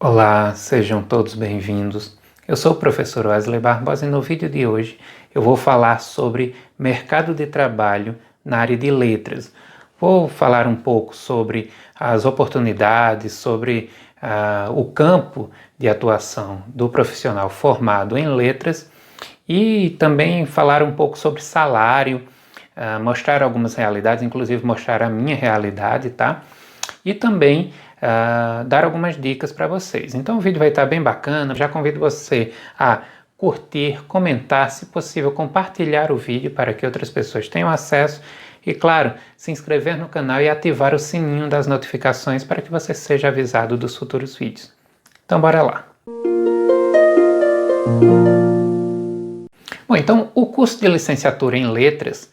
Olá, sejam todos bem-vindos. Eu sou o professor Wesley Barbosa e no vídeo de hoje eu vou falar sobre mercado de trabalho na área de letras. Vou falar um pouco sobre as oportunidades, sobre o campo de atuação do profissional formado em letras e também falar um pouco sobre salário, mostrar algumas realidades, inclusive mostrar a minha realidade, tá? E também dar algumas dicas para vocês. Então o vídeo vai estar bem bacana, já convido você a curtir, comentar, se possível compartilhar o vídeo para que outras pessoas tenham acesso e, claro, se inscrever no canal e ativar o sininho das notificações para que você seja avisado dos futuros vídeos. Então bora lá! Bom, então o curso de licenciatura em letras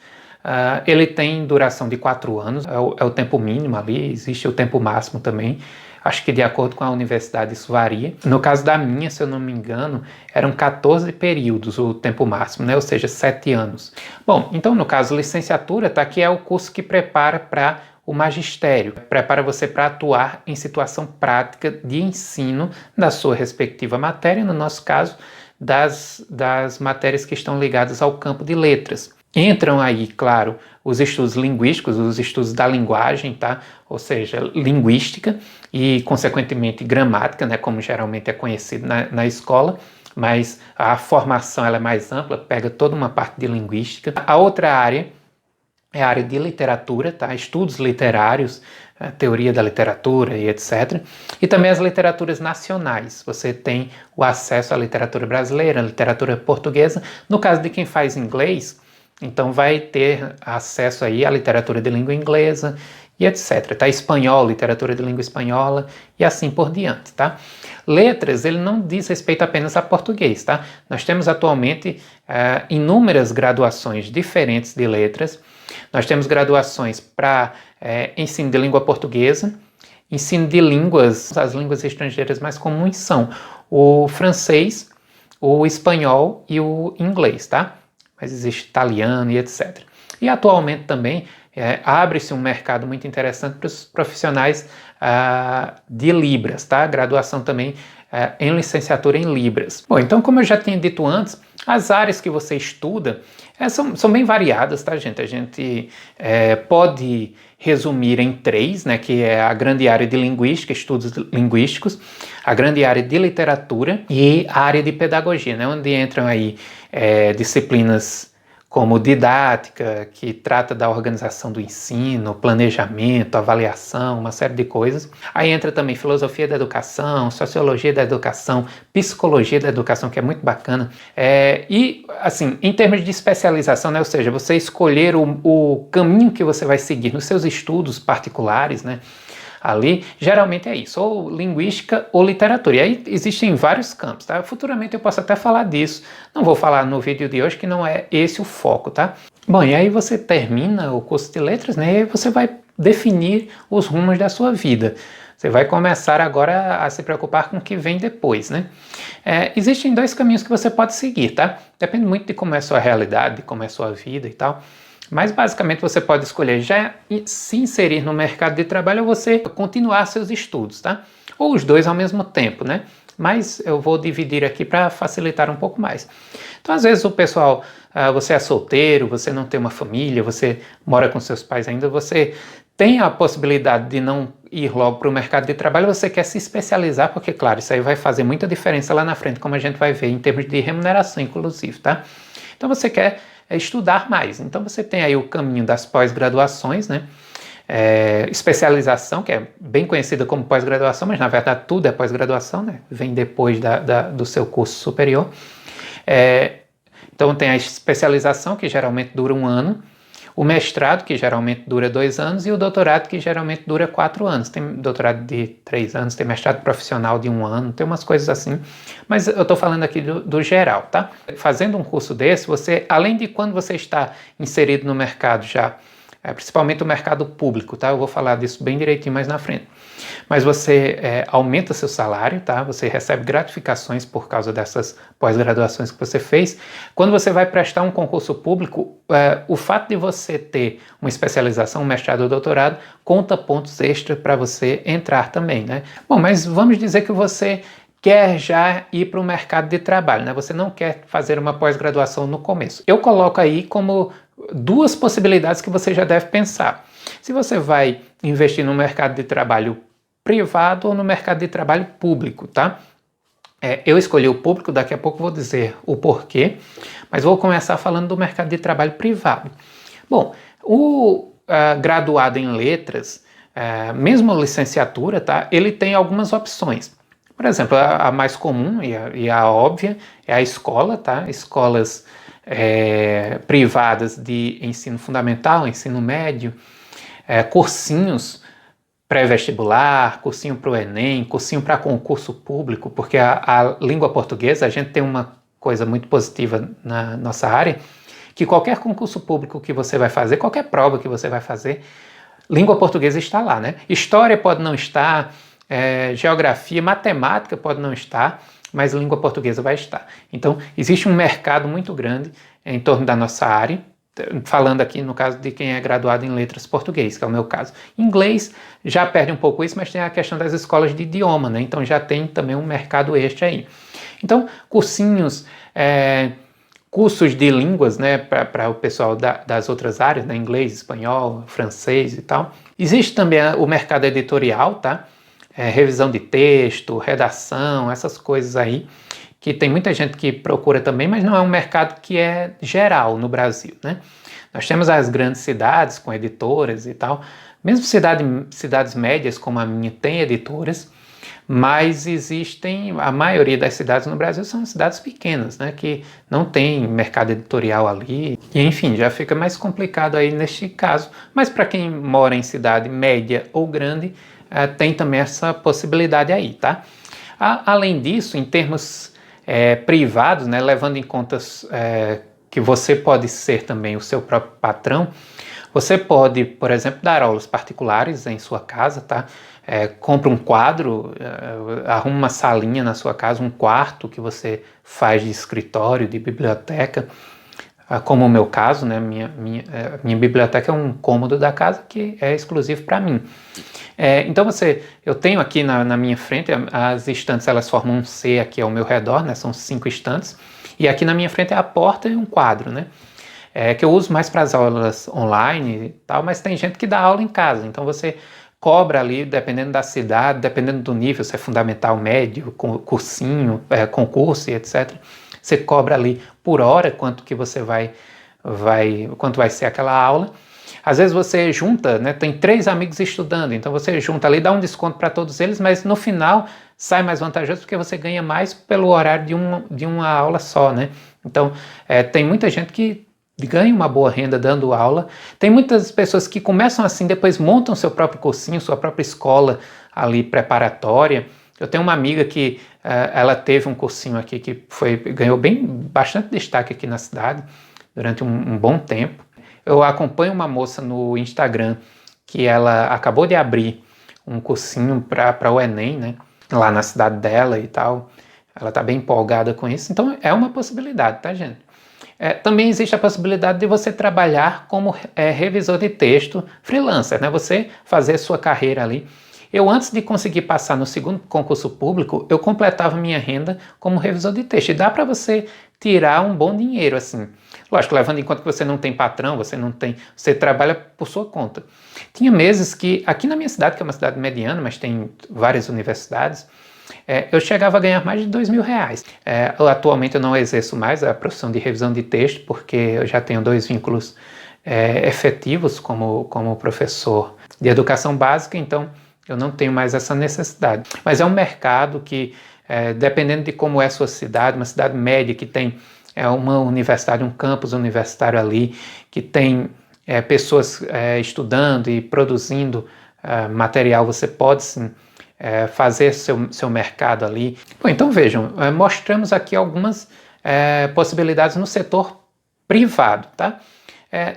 ele tem duração de 4 anos, é o tempo mínimo ali, existe o tempo máximo também. Acho que de acordo com a universidade isso varia. No caso da minha, se eu não me engano, eram 14 períodos o tempo máximo, né? Ou seja, 7 anos. Bom, então no caso licenciatura, tá, que é o curso que prepara para o magistério, prepara você para atuar em situação prática de ensino da sua respectiva matéria, no nosso caso, das matérias que estão ligadas ao campo de letras. Entram aí, claro, os estudos linguísticos, os estudos da linguagem, tá? Ou seja, linguística e, consequentemente, gramática, né? Como geralmente é conhecido na escola, mas a formação ela é mais ampla, pega toda uma parte de linguística. A outra área é a área de literatura, tá? Estudos literários, teoria da literatura e etc. E também as literaturas nacionais. Você tem o acesso à literatura brasileira, à literatura portuguesa. No caso de quem faz inglês, então vai ter acesso aí à literatura de língua inglesa e etc. Tá? Espanhol, literatura de língua espanhola e assim por diante, tá? Letras, ele não diz respeito apenas a português, tá? Nós temos atualmente inúmeras graduações diferentes de letras. Nós temos graduações para ensino de língua portuguesa, ensino de línguas, as línguas estrangeiras mais comuns são o francês, o espanhol e o inglês, tá? Mas existe italiano e etc. E atualmente também abre-se um mercado muito interessante para os profissionais de Libras, tá? Graduação também em licenciatura em Libras. Bom, então como eu já tinha dito antes, as áreas que você estuda são bem variadas, tá, gente? A gente pode resumir em 3, né, que é a grande área de linguística, estudos linguísticos, a grande área de literatura e a área de pedagogia, né, onde entram aí disciplinas como didática, que trata da organização do ensino, planejamento, avaliação, uma série de coisas. Aí entra também filosofia da educação, sociologia da educação, psicologia da educação, que é muito bacana. E, assim, em termos de especialização, né, ou seja, você escolher o caminho que você vai seguir nos seus estudos particulares, né, ali, geralmente é isso, ou linguística ou literatura. E aí existem vários campos, tá? Futuramente eu posso até falar disso. Não vou falar no vídeo de hoje, que não é esse o foco, tá? Bom, e aí você termina o curso de letras, né? E aí você vai definir os rumos da sua vida. Você vai começar agora a se preocupar com o que vem depois, né? Existem 2 caminhos que você pode seguir, tá? Depende muito de como é a sua realidade, de como é a sua vida e tal. Mas basicamente você pode escolher já se inserir no mercado de trabalho ou você continuar seus estudos, tá? Ou os 2 ao mesmo tempo, né? Mas eu vou dividir aqui para facilitar um pouco mais. Então, às vezes o pessoal, você é solteiro, você não tem uma família, você mora com seus pais ainda, você tem a possibilidade de não ir logo para o mercado de trabalho, você quer se especializar, porque, claro, isso aí vai fazer muita diferença lá na frente, como a gente vai ver em termos de remuneração, inclusive, tá? Então, você quer estudar mais. Então você tem aí o caminho das pós-graduações, né? Especialização, que é bem conhecida como pós-graduação, mas na verdade tudo é pós-graduação, né? Vem depois do seu curso superior. Então tem a especialização, que geralmente dura 1 ano, o mestrado, que geralmente dura 2 anos, e o doutorado, que geralmente dura 4 anos. Tem doutorado de 3 anos, tem mestrado profissional de 1 ano, tem umas coisas assim. Mas eu estou falando aqui do geral, tá? Fazendo um curso desse, você, além de quando você está inserido no mercado já principalmente o mercado público, tá? Eu vou falar disso bem direitinho mais na frente. Mas você aumenta seu salário, tá? Você recebe gratificações por causa dessas pós-graduações que você fez. Quando você vai prestar um concurso público, o fato de você ter uma especialização, um mestrado ou doutorado, conta pontos extras para você entrar também, né? Bom, mas vamos dizer que você quer já ir para o mercado de trabalho, né? Você não quer fazer uma pós-graduação no começo. Eu coloco aí como duas possibilidades que você já deve pensar. Se você vai investir no mercado de trabalho privado ou no mercado de trabalho público, tá? Eu escolhi o público, daqui a pouco vou dizer o porquê, mas vou começar falando do mercado de trabalho privado. Bom, o graduado em letras, mesmo a licenciatura, tá? Ele tem algumas opções. Por exemplo, a mais comum e a óbvia é a escola, tá? Escolas privadas de ensino fundamental, ensino médio, cursinhos pré-vestibular, cursinho para o Enem, cursinho para concurso público, porque a língua portuguesa, a gente tem uma coisa muito positiva na nossa área, que qualquer concurso público que você vai fazer, qualquer prova que você vai fazer, língua portuguesa está lá, né? História pode não estar, geografia, matemática pode não estar, mas língua portuguesa vai estar. Então, existe um mercado muito grande em torno da nossa área, falando aqui no caso de quem é graduado em letras português, que é o meu caso. Inglês já perde um pouco isso, mas tem a questão das escolas de idioma, né? Então já tem também um mercado extra aí. Então, cursinhos, cursos de línguas, né, para o pessoal das outras áreas, né, inglês, espanhol, francês e tal. Existe também o mercado editorial, tá? Revisão de texto, redação, essas coisas aí, que tem muita gente que procura também, mas não é um mercado que é geral no Brasil, né? Nós temos as grandes cidades com editoras e tal, mesmo cidades médias como a minha tem editoras, mas existem, a maioria das cidades no Brasil são cidades pequenas, né, que não tem mercado editorial ali, e enfim, já fica mais complicado aí neste caso. Mas para quem mora em cidade média ou grande, tem também essa possibilidade aí, tá? Além disso, em termos privados, né, levando em conta que você pode ser também o seu próprio patrão, você pode, por exemplo, dar aulas particulares em sua casa, tá? Compra um quadro, arruma uma salinha na sua casa, um quarto que você faz de escritório, de biblioteca, como o meu caso, né? Minha biblioteca é um cômodo da casa que é exclusivo para mim. Então eu tenho aqui na minha frente, as estantes elas formam um C aqui ao meu redor, né? São 5 estantes, e aqui na minha frente é a porta e um quadro, né? Que eu uso mais para as aulas online e tal, mas tem gente que dá aula em casa, então você cobra ali, dependendo da cidade, dependendo do nível, se é fundamental, médio, cursinho, concurso e etc. Você cobra ali por hora quanto vai ser aquela aula. Às vezes você junta, né, tem 3 amigos estudando, então você junta ali, dá um desconto para todos eles, mas no final sai mais vantajoso porque você ganha mais pelo horário de uma aula só, né? Então tem muita gente que ganha uma boa renda dando aula. Tem muitas pessoas que começam assim, depois montam seu próprio cursinho, sua própria escola ali preparatória. Eu tenho uma amiga que ela teve um cursinho aqui que ganhou bastante destaque aqui na cidade durante um bom tempo. Eu acompanho uma moça no Instagram que ela acabou de abrir um cursinho para o Enem, né? Lá na cidade dela e tal. Ela está bem empolgada com isso. Então é uma possibilidade, tá, gente? Também existe a possibilidade de você trabalhar como revisor de texto freelancer, né? Você fazer sua carreira ali. Eu, antes de conseguir passar no segundo concurso público, eu completava minha renda como revisor de texto. E dá para você tirar um bom dinheiro, assim. Lógico, levando em conta que você não tem patrão, você trabalha por sua conta. Tinha meses que, aqui na minha cidade, que é uma cidade mediana, mas tem várias universidades, eu chegava a ganhar mais de R$2.000. Atualmente eu não exerço mais a profissão de revisão de texto, porque eu já tenho 2 vínculos efetivos como professor de educação básica, então eu não tenho mais essa necessidade. Mas é um mercado que, dependendo de como é a sua cidade, uma cidade média que tem uma universidade, um campus universitário ali, que tem pessoas estudando e produzindo material, você pode sim fazer seu mercado ali. Bom, então vejam, mostramos aqui algumas possibilidades no setor privado, tá?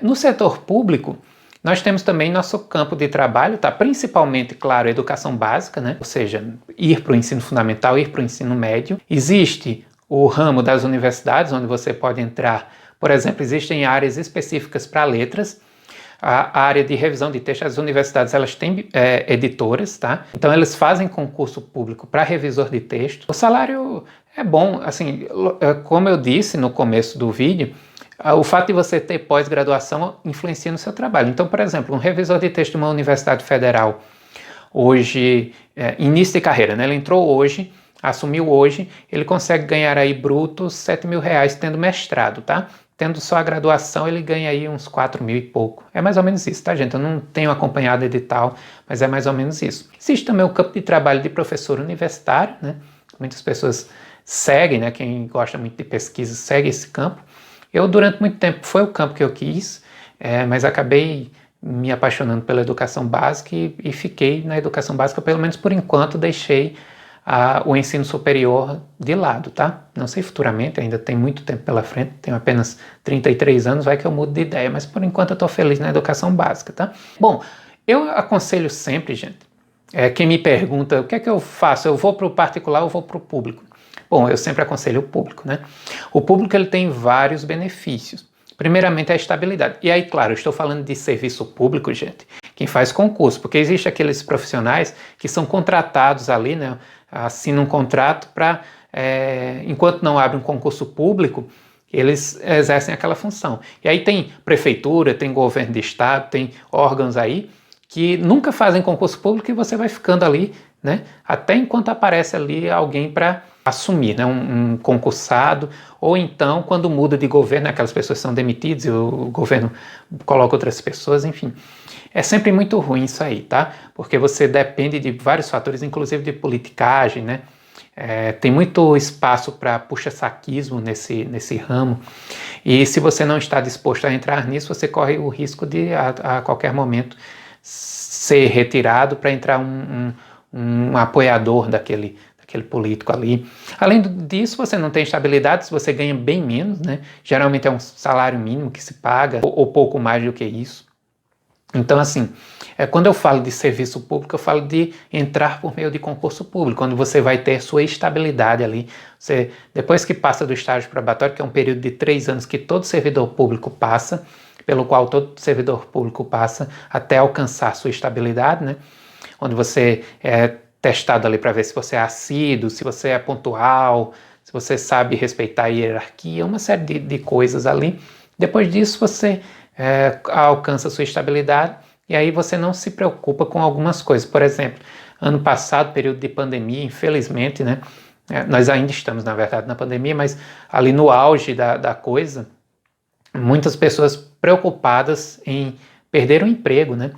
No setor público, Nós temos também nosso campo de trabalho, tá? Principalmente, claro, educação básica, né? Ou seja, ir para o ensino fundamental, ir para o ensino médio. Existe o ramo das universidades, onde você pode entrar. Por exemplo, existem áreas específicas para letras. A área de revisão de texto, as universidades elas têm editoras, tá? Então eles fazem concurso público para revisor de texto. O salário é bom, assim, como eu disse no começo do vídeo, o fato de você ter pós-graduação influencia no seu trabalho. Então, por exemplo, um revisor de texto de uma universidade federal, hoje, início de carreira, né? Ele entrou hoje, assumiu hoje, ele consegue ganhar aí bruto R$7.000 tendo mestrado, tá? Tendo só a graduação, ele ganha aí uns 4.000 e pouco. É mais ou menos isso, tá, gente? Eu não tenho acompanhado edital, mas é mais ou menos isso. Existe também o campo de trabalho de professor universitário, né? Muitas pessoas seguem, né? Quem gosta muito de pesquisa segue esse campo. Eu, durante muito tempo, foi o campo que eu quis, mas acabei me apaixonando pela educação básica e fiquei na educação básica, pelo menos por enquanto, deixei o ensino superior de lado, tá? Não sei futuramente, ainda tem muito tempo pela frente, tenho apenas 33 anos, vai que eu mudo de ideia, mas por enquanto eu tô feliz na educação básica, tá? Bom, eu aconselho sempre, gente, quem me pergunta o que é que eu faço, eu vou para o particular ou vou para o público? Bom, eu sempre aconselho o público, né? O público ele tem vários benefícios. Primeiramente, a estabilidade. E aí, claro, eu estou falando de serviço público, gente, quem faz concurso, porque existe aqueles profissionais que são contratados ali, né? Assinam um contrato para, enquanto não abre um concurso público, eles exercem aquela função. E aí tem prefeitura, tem governo de estado, tem órgãos aí que nunca fazem concurso público e você vai ficando ali, né? Até enquanto aparece ali alguém para assumir, né, um concursado, ou então quando muda de governo, aquelas pessoas são demitidas e o governo coloca outras pessoas, enfim. É sempre muito ruim isso aí, tá? Porque você depende de vários fatores, inclusive de politicagem, né? Tem muito espaço para puxa-saquismo nesse ramo, e se você não está disposto a entrar nisso, você corre o risco de a qualquer momento ser retirado para entrar um apoiador daquele político ali. Além disso, você não tem estabilidade, você ganha bem menos, né? Geralmente é um salário mínimo que se paga, ou pouco mais do que isso. Então, assim, quando eu falo de serviço público, eu falo de entrar por meio de concurso público, quando você vai ter sua estabilidade ali. Você, depois que passa do estágio probatório, que é um período de 3 anos que todo servidor público passa, pelo qual todo servidor público passa até alcançar sua estabilidade, né? Onde você testado ali para ver se você é assíduo, se você é pontual, se você sabe respeitar a hierarquia, uma série de coisas ali. Depois disso você alcança a sua estabilidade e aí você não se preocupa com algumas coisas. Por exemplo, ano passado, período de pandemia, infelizmente, né, nós ainda estamos, na verdade, na pandemia, mas ali no auge da coisa, muitas pessoas preocupadas em perder o emprego, né?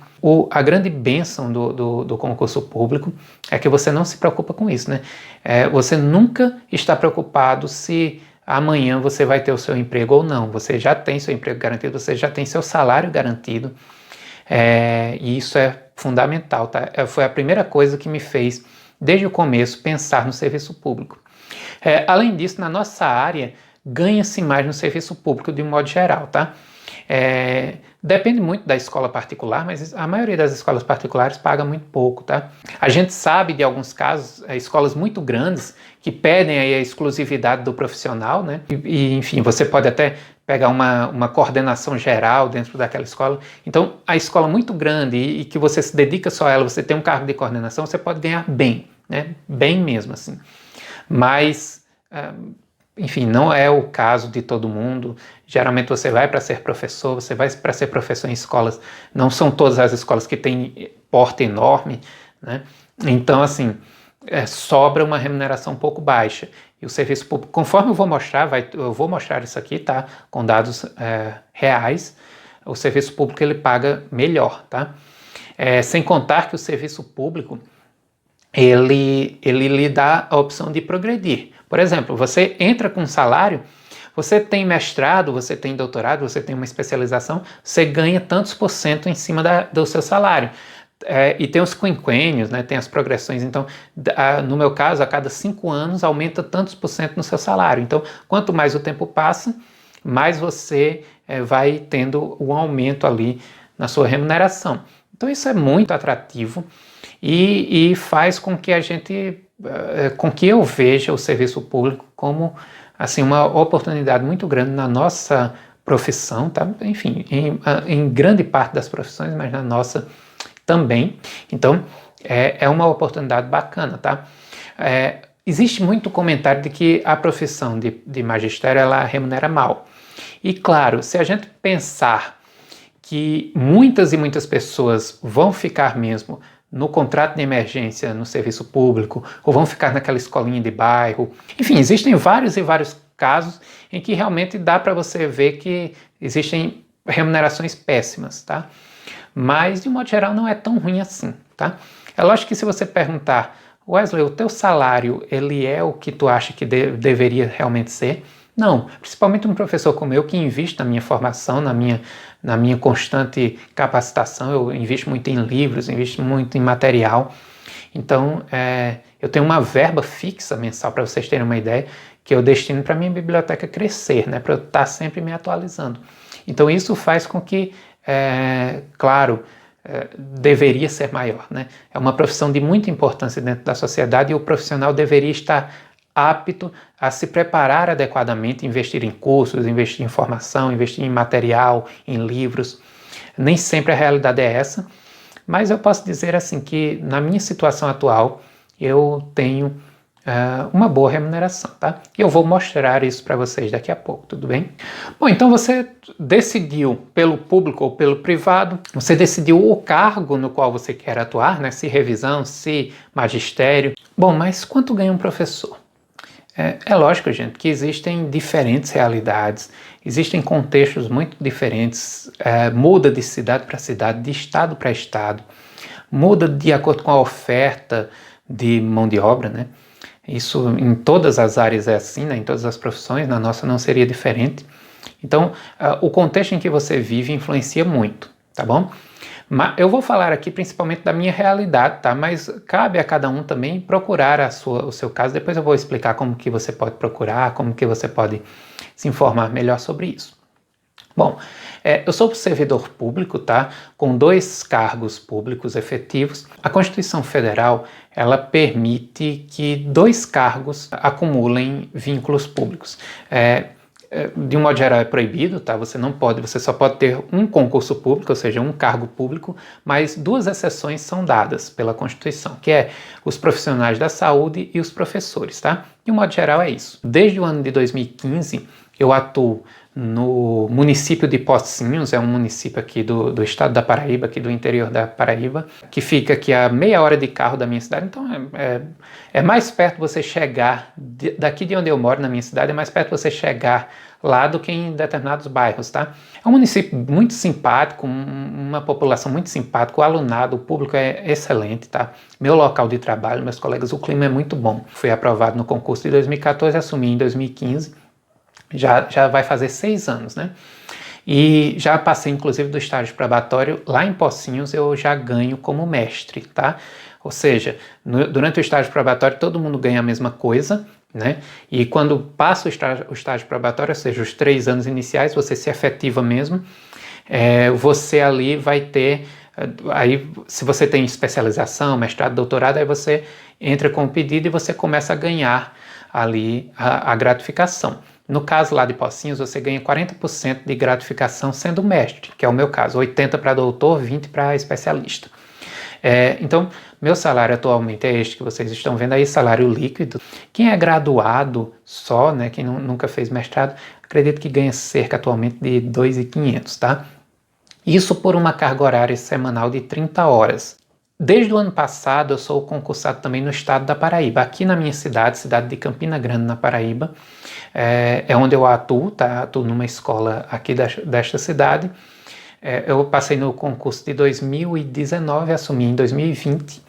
A grande bênção do concurso público é que você não se preocupa com isso, né? Você nunca está preocupado se amanhã você vai ter o seu emprego ou não. Você já tem seu emprego garantido, você já tem seu salário garantido, e isso é fundamental, tá? Foi a primeira coisa que me fez, desde o começo, pensar no serviço público. Além disso, na nossa área, ganha-se mais no serviço público de um modo geral, tá? Depende muito da escola particular, mas a maioria das escolas particulares paga muito pouco, tá? A gente sabe de alguns casos, escolas muito grandes que pedem aí a exclusividade do profissional, né? E enfim, você pode até pegar uma coordenação geral dentro daquela escola. Então, a escola muito grande e que você se dedica só a ela, você tem um cargo de coordenação, você pode ganhar bem, né? Bem mesmo, assim. Mas enfim, não é o caso de todo mundo. Geralmente você vai para ser professor, você vai para ser professor em escolas, não são todas as escolas que têm porte enorme, né? Então, assim, sobra uma remuneração um pouco baixa. E o serviço público, conforme eu vou mostrar, eu vou mostrar isso aqui, tá? Com dados reais, o serviço público ele paga melhor, tá? Sem contar que o serviço público, ele lhe dá a opção de progredir. Por exemplo, você entra com um salário, você tem mestrado, você tem doutorado, você tem uma especialização, você ganha tantos por cento em cima do seu salário. E tem os quinquênios, né, tem as progressões. Então, no meu caso, a cada 5 anos aumenta tantos por cento no seu salário. Então, quanto mais o tempo passa, mais você vai tendo um aumento ali na sua remuneração. Então isso é muito atrativo e faz com que com que eu veja o serviço público como assim, uma oportunidade muito grande na nossa profissão, tá? Enfim, em grande parte das profissões, mas na nossa também. Então, é uma oportunidade bacana, tá? Existe muito comentário de que a profissão de magistério, ela remunera mal. E claro, se a gente pensar que muitas e muitas pessoas vão ficar mesmo no contrato de emergência no serviço público, ou vão ficar naquela escolinha de bairro. Enfim, existem vários e vários casos em que realmente dá para você ver que existem remunerações péssimas, tá? Mas, de modo geral, não é tão ruim assim, tá? É lógico que se você perguntar, Wesley, o teu salário, ele é o que tu acha que deveria realmente ser? Não, principalmente um professor como eu que investe na minha formação, na minha constante capacitação, eu invisto muito em livros, invisto muito em material, então eu tenho uma verba fixa mensal, para vocês terem uma ideia, que eu destino para a minha biblioteca crescer, né, para eu estar sempre me atualizando. Então isso faz com que, claro, deveria ser maior, né? É uma profissão de muita importância dentro da sociedade e o profissional deveria estar apto a se preparar adequadamente, investir em cursos, investir em formação, investir em material, em livros. Nem sempre a realidade é essa, mas eu posso dizer assim que na minha situação atual eu tenho uma boa remuneração, tá? E eu vou mostrar isso para vocês daqui a pouco, tudo bem? Bom, então você decidiu pelo público ou pelo privado, você decidiu o cargo no qual você quer atuar, né? Se revisão, se magistério. Bom, mas quanto ganha um professor? É lógico, gente, que existem diferentes realidades, existem contextos muito diferentes, muda de cidade para cidade, de estado para estado, muda de acordo com a oferta de mão de obra, né? Isso em todas as áreas é assim, né? Em todas as profissões, na nossa não seria diferente. Então, o contexto em que você vive influencia muito, tá bom? Mas eu vou falar aqui principalmente da minha realidade, tá? Mas cabe a cada um também procurar o seu caso. Depois eu vou explicar como que você pode procurar, como que você pode se informar melhor sobre isso. Bom, eu sou servidor público, tá? Com 2 cargos públicos efetivos. A Constituição Federal, ela permite que 2 cargos acumulem vínculos públicos. De um modo geral é proibido, tá? Você só pode ter um concurso público, ou seja, um cargo público, mas 2 exceções são dadas pela Constituição, que é os profissionais da saúde e os professores, tá? De um modo geral é isso. Desde o ano de 2015, eu atuo no município de Pocinhos, é um município aqui do estado da Paraíba, aqui do interior da Paraíba, que fica aqui a meia hora de carro da minha cidade, então é mais perto você chegar, daqui de onde eu moro, na minha cidade, é mais perto você chegar lá do que em determinados bairros, tá? É um município muito simpático, uma população muito simpática, o alunado, o público é excelente, tá? Meu local de trabalho, meus colegas, o clima é muito bom. Fui aprovado no concurso de 2014, assumi em 2015, já vai fazer 6 anos, né? E já passei, inclusive, do estágio probatório. Lá em Pocinhos eu já ganho como mestre, tá? Ou seja, durante o estágio probatório todo mundo ganha a mesma coisa, né? E quando passa o estágio probatório, ou seja, os 3 anos iniciais, você se efetiva mesmo, você ali vai ter... Aí, se você tem especialização, mestrado, doutorado, aí você entra com o pedido e você começa a ganhar ali a gratificação. No caso lá de Pocinhos, você ganha 40% de gratificação sendo mestre, que é o meu caso, 80% para doutor, 20% para especialista. Então, meu salário atualmente é este que vocês estão vendo aí, salário líquido. Quem é graduado só, né, quem nunca fez mestrado, acredito que ganha cerca atualmente de 2.500, tá? Isso por uma carga horária semanal de 30 horas. Desde o ano passado eu sou concursado também no estado da Paraíba, aqui na minha cidade de Campina Grande, na Paraíba, é onde eu atuo, tá? Atuo numa escola aqui desta cidade. Eu passei no concurso de 2019, assumi em 2020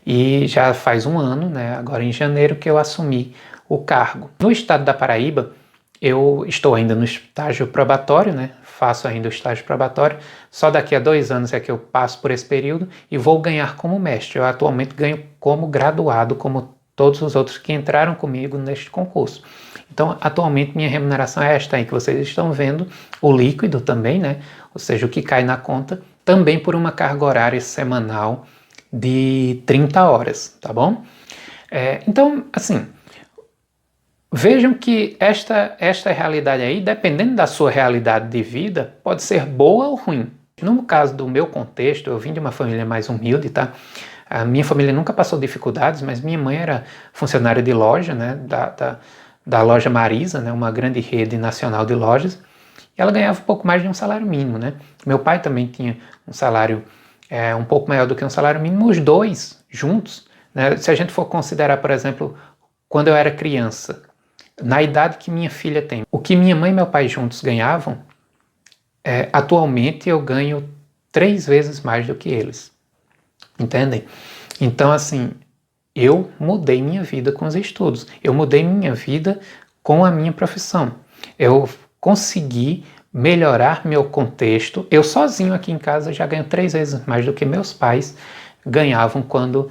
e já faz 1 ano, né? Agora em janeiro que eu assumi o cargo. No estado da Paraíba, eu estou ainda no estágio probatório, né? Faço ainda o estágio probatório, só daqui a 2 anos é que eu passo por esse período e vou ganhar como mestre. Eu atualmente ganho como graduado, como todos os outros que entraram comigo neste concurso. Então, atualmente minha remuneração é esta aí que vocês estão vendo, o líquido também, né? Ou seja, o que cai na conta também por uma carga horária semanal de 30 horas, tá bom? Então, assim, vejam que esta realidade aí, dependendo da sua realidade de vida, pode ser boa ou ruim. No caso do meu contexto, eu vim de uma família mais humilde, tá? A minha família nunca passou dificuldades, mas minha mãe era funcionária de loja, né? Da loja Marisa, né? Uma grande rede nacional de lojas. E ela ganhava um pouco mais de um salário mínimo, né? Meu pai também tinha um salário um pouco maior do que um salário mínimo, os dois juntos, né? Se a gente for considerar, por exemplo, quando eu era criança, na idade que minha filha tem, o que minha mãe e meu pai juntos ganhavam, atualmente eu ganho 3 vezes mais do que eles. Entendem? Então, assim, eu mudei minha vida com os estudos. Eu mudei minha vida com a minha profissão. Eu consegui melhorar meu contexto. Eu sozinho aqui em casa já ganho 3 vezes mais do que meus pais ganhavam quando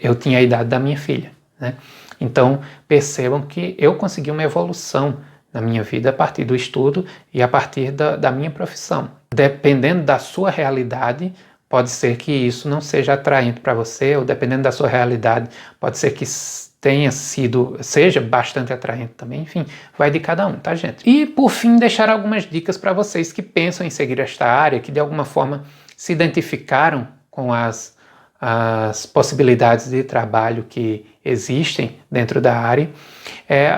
eu tinha a idade da minha filha, né? Então, percebam que eu consegui uma evolução na minha vida a partir do estudo e a partir da minha profissão. Dependendo da sua realidade, pode ser que isso não seja atraente para você, ou dependendo da sua realidade, pode ser que seja bastante atraente também. Enfim, vai de cada um, tá, gente? E, por fim, deixar algumas dicas para vocês que pensam em seguir esta área, que de alguma forma se identificaram com as possibilidades de trabalho que existem dentro da área.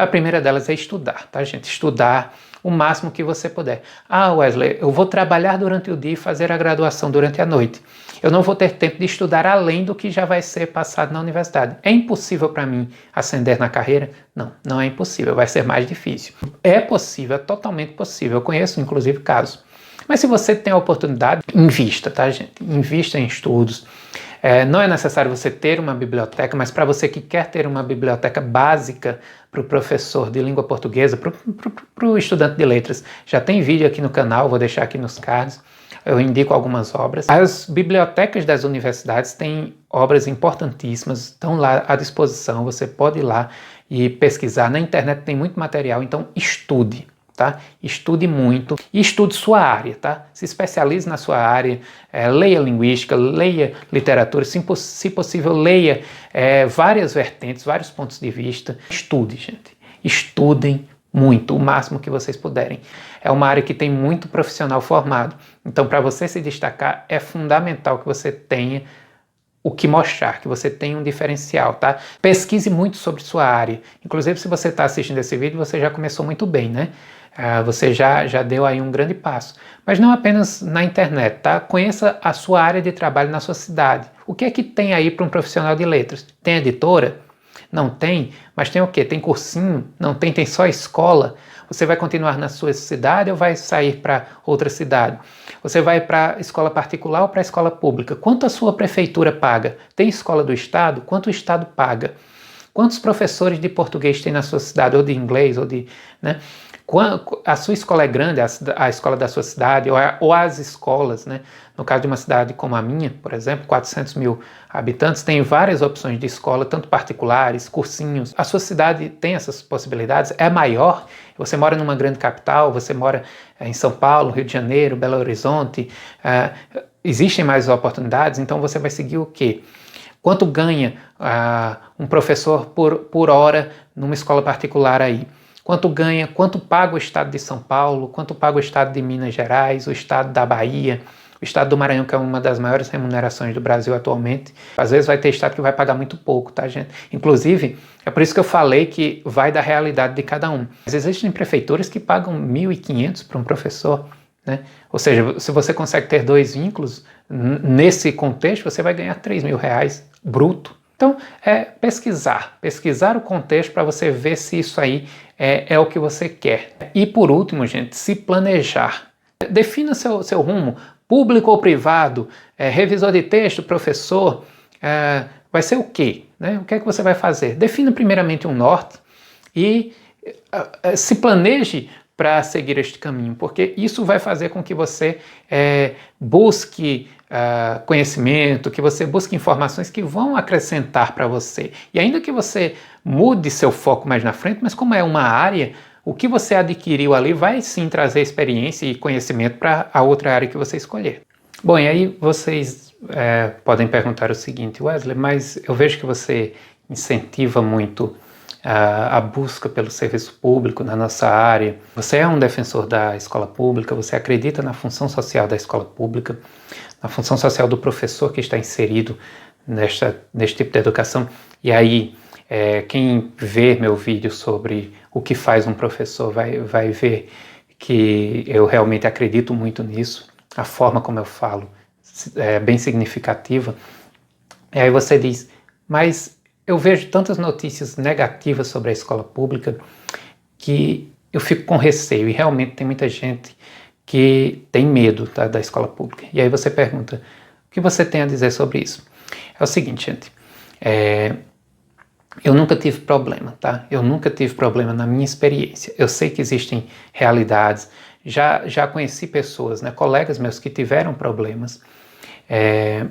A primeira delas é estudar, tá, gente? Estudar o máximo que você puder. Wesley, eu vou trabalhar durante o dia e fazer a graduação durante a noite. Eu não vou ter tempo de estudar além do que já vai ser passado na universidade. É impossível para mim ascender na carreira? Não, não é impossível, vai ser mais difícil. É possível, é totalmente possível. Eu conheço, inclusive, casos. Mas se você tem a oportunidade, invista, tá, gente? Invista em estudos. Não é necessário você ter uma biblioteca, mas para você que quer ter uma biblioteca básica para o professor de língua portuguesa, para o estudante de letras, já tem vídeo aqui no canal, vou deixar aqui nos cards, eu indico algumas obras. As bibliotecas das universidades têm obras importantíssimas, estão lá à disposição, você pode ir lá e pesquisar. Na internet tem muito material, então estude. Tá? Estude muito e estude sua área, tá? Se especialize na sua área, leia linguística, leia literatura, se possível leia várias vertentes, vários pontos de vista. Estude, gente. Estudem muito, o máximo que vocês puderem. É uma área que tem muito profissional formado, então para você se destacar é fundamental que você tenha o que mostrar, que você tem um diferencial, tá? Pesquise muito sobre sua área. Inclusive, se você está assistindo esse vídeo, você já começou muito bem, né? Você já deu aí um grande passo. Mas não apenas na internet, tá? Conheça a sua área de trabalho na sua cidade. O que é que tem aí para um profissional de letras? Tem editora? Não tem? Mas tem o quê? Tem cursinho? Não tem? Tem só escola? Você vai continuar na sua cidade ou vai sair para outra cidade? Você vai para escola particular ou para escola pública? Quanto a sua prefeitura paga? Tem escola do estado? Quanto o estado paga? Quantos professores de português tem na sua cidade? Ou de inglês? Ou de, né? A sua escola é grande, a escola da sua cidade, ou as escolas, né? No caso de uma cidade como a minha, por exemplo, 400 mil habitantes, tem várias opções de escola, tanto particulares, cursinhos. A sua cidade tem essas possibilidades? É maior? Você mora numa grande capital, você mora em São Paulo, Rio de Janeiro, Belo Horizonte, existem mais oportunidades, então você vai seguir o quê? Quanto ganha um professor por hora numa escola particular aí? Quanto paga o estado de São Paulo, quanto paga o estado de Minas Gerais, o estado da Bahia, o estado do Maranhão, que é uma das maiores remunerações do Brasil atualmente. Às vezes vai ter estado que vai pagar muito pouco, tá, gente? Inclusive, é por isso que eu falei que vai da realidade de cada um. Mas existem prefeituras que pagam 1.500 para um professor, né? Ou seja, se você consegue ter 2 vínculos, nesse contexto, você vai ganhar R$3.000 bruto. Então, pesquisar o contexto para você ver se isso aí é o que você quer. E por último, gente, se planejar. Defina seu rumo, público ou privado, revisor de texto, professor, vai ser o quê? Né? O que é que você vai fazer? Defina primeiramente um norte e se planeje para seguir este caminho, porque isso vai fazer com que você busque conhecimento, que você busque informações que vão acrescentar para você. E ainda que você mude seu foco mais na frente, mas como é uma área, o que você adquiriu ali vai sim trazer experiência e conhecimento para a outra área que você escolher. Bom, e aí vocês podem perguntar o seguinte: Wesley, mas eu vejo que você incentiva muito a busca pelo serviço público na nossa área. Você é um defensor da escola pública, você acredita na função social da escola pública, na função social do professor que está inserido neste tipo de educação. E aí, quem vê meu vídeo sobre o que faz um professor vai ver que eu realmente acredito muito nisso. A forma como eu falo é bem significativa. E aí você diz, mas eu vejo tantas notícias negativas sobre a escola pública que eu fico com receio, e realmente tem muita gente que tem medo da escola pública. E aí você pergunta, o que você tem a dizer sobre isso? É o seguinte, gente, eu nunca tive problema, tá? Eu nunca tive problema na minha experiência. Eu sei que existem realidades, já conheci pessoas, né, colegas meus que tiveram problemas,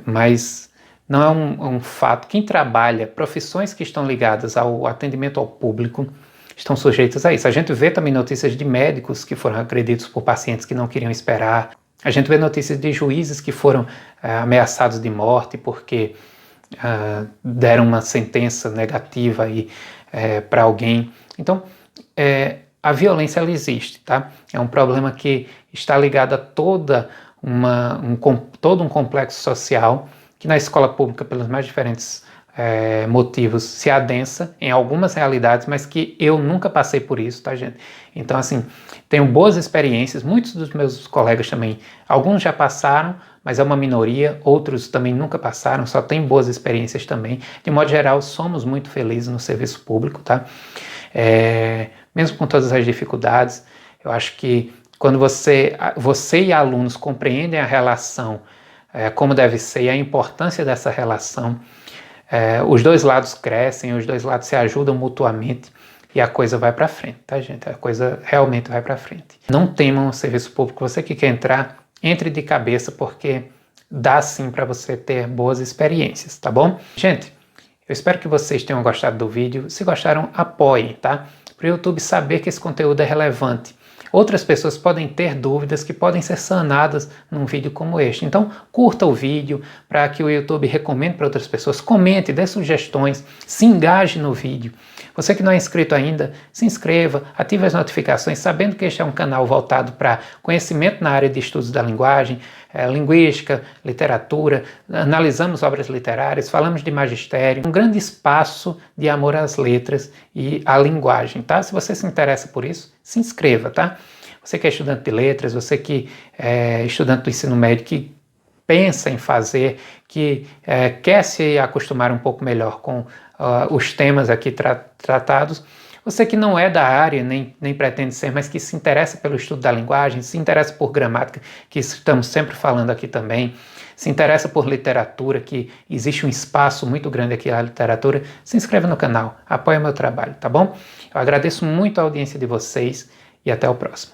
mas não é um fato. Quem trabalha, profissões que estão ligadas ao atendimento ao público, estão sujeitas a isso. A gente vê também notícias de médicos que foram agredidos por pacientes que não queriam esperar. A gente vê notícias de juízes que foram ameaçados de morte porque deram uma sentença negativa para alguém. Então, a violência ela existe, tá? É um problema que está ligado a todo um complexo social que na escola pública, pelos mais diferentes motivos, se adensa em algumas realidades, mas que eu nunca passei por isso, tá, gente? Então, assim, tenho boas experiências, muitos dos meus colegas também, alguns já passaram, mas é uma minoria, outros também nunca passaram, só tem boas experiências também. De modo geral, somos muito felizes no serviço público, tá? Mesmo com todas as dificuldades, eu acho que quando você e alunos compreendem a relação como deve ser e a importância dessa relação, os dois lados crescem, os dois lados se ajudam mutuamente e a coisa vai para frente, tá, gente? A coisa realmente vai para frente. Não temam o serviço público. Você que quer entrar, entre de cabeça, porque dá sim para você ter boas experiências, tá bom? Gente, eu espero que vocês tenham gostado do vídeo. Se gostaram, apoiem, tá? Para o YouTube saber que esse conteúdo é relevante. Outras pessoas podem ter dúvidas que podem ser sanadas num vídeo como este. Então, curta o vídeo para que o YouTube recomende para outras pessoas. Comente, dê sugestões, se engaje no vídeo. Você que não é inscrito ainda, se inscreva, ative as notificações, sabendo que este é um canal voltado para conhecimento na área de estudos da linguagem, linguística, literatura, analisamos obras literárias, falamos de magistério, um grande espaço de amor às letras e à linguagem, tá? Se você se interessa por isso, se inscreva, tá? Você que é estudante de letras, você que é estudante do ensino médio, que pensa em fazer, que quer se acostumar um pouco melhor com os temas aqui tratados, você que não é da área, nem pretende ser, mas que se interessa pelo estudo da linguagem, se interessa por gramática, que estamos sempre falando aqui também, se interessa por literatura, que existe um espaço muito grande aqui na literatura, se inscreva no canal, apoie o meu trabalho, tá bom? Eu agradeço muito a audiência de vocês e até o próximo.